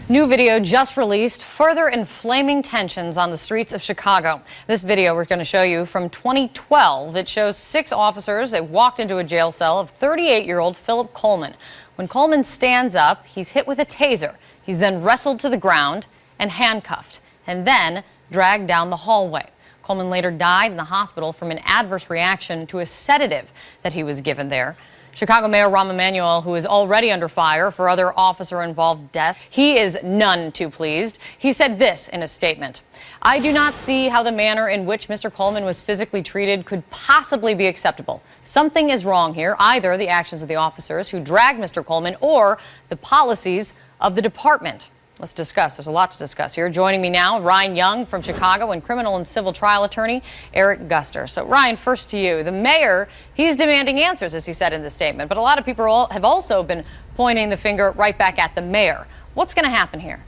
New video just released, further inflaming tensions on the streets of Chicago. This video we're going to show you from 2012. It shows 6 officers. They walked into a jail cell of 38-year-old Phillip Coleman. When Coleman stands up, he's hit with a taser. He's then wrestled to the ground and handcuffed, and then dragged down the hallway. Coleman later died in the hospital from an adverse reaction to a sedative that he was given there. Chicago Mayor Rahm Emanuel, who is already under fire for other officer-involved deaths, he is none too pleased. He said this in a statement: "I do not see how the manner in which Mr. Coleman was physically treated could possibly be acceptable. Something is wrong here, either the actions of the officers who dragged Mr. Coleman or the policies of the department." Let's discuss. There's a lot to discuss here. Joining me now, Ryan Young from Chicago and criminal and civil trial attorney Eric Guster. So, Ryan, first to you. The mayor, he's demanding answers, as he said in the statement, but a lot of people have also been pointing the finger right back at the mayor. What's going to happen here?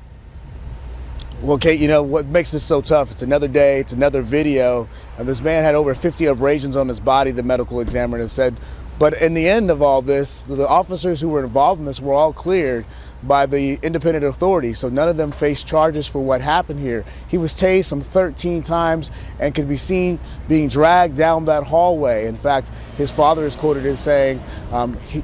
Well, Kate, you know what makes this so tough? It's another day, it's another video, and this man had over 50 abrasions on his body, the medical examiner said. But in the end of all this, the officers who were involved in this were all cleared by the independent authority, so none of them faced charges for what happened here. He was tased some 13 times and could be seen being dragged down that hallway. In fact, his father is quoted as saying,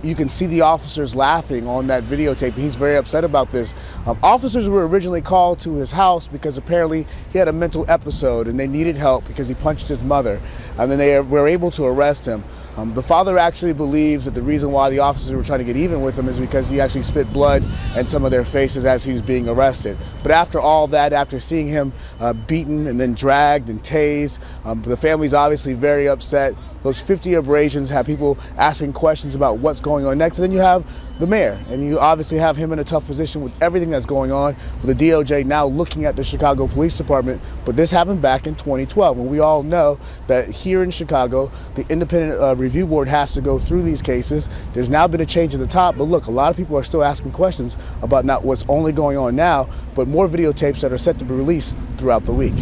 you can see the officers laughing on that videotape. He's very upset about this. Officers were originally called to his house because apparently he had a mental episode and they needed help because he punched his mother, and then they were able to arrest him. The father actually believes that the reason why the officers were trying to get even with him is because he actually spit blood in some of their faces as he was being arrested. But after all that, after seeing him beaten and then dragged and tased, the family's obviously very upset. Those 50 abrasions have people asking questions about what's going on next. And then you have the mayor, and you obviously have him in a tough position with everything that's going on, with the DOJ now looking at the Chicago Police Department. But this happened back in 2012, and we all know that here in Chicago, the independent review board has to go through these cases. There's now been a change at the top, but look, a lot of people are still asking questions about not what's only going on now, but more videotapes that are set to be released throughout the week.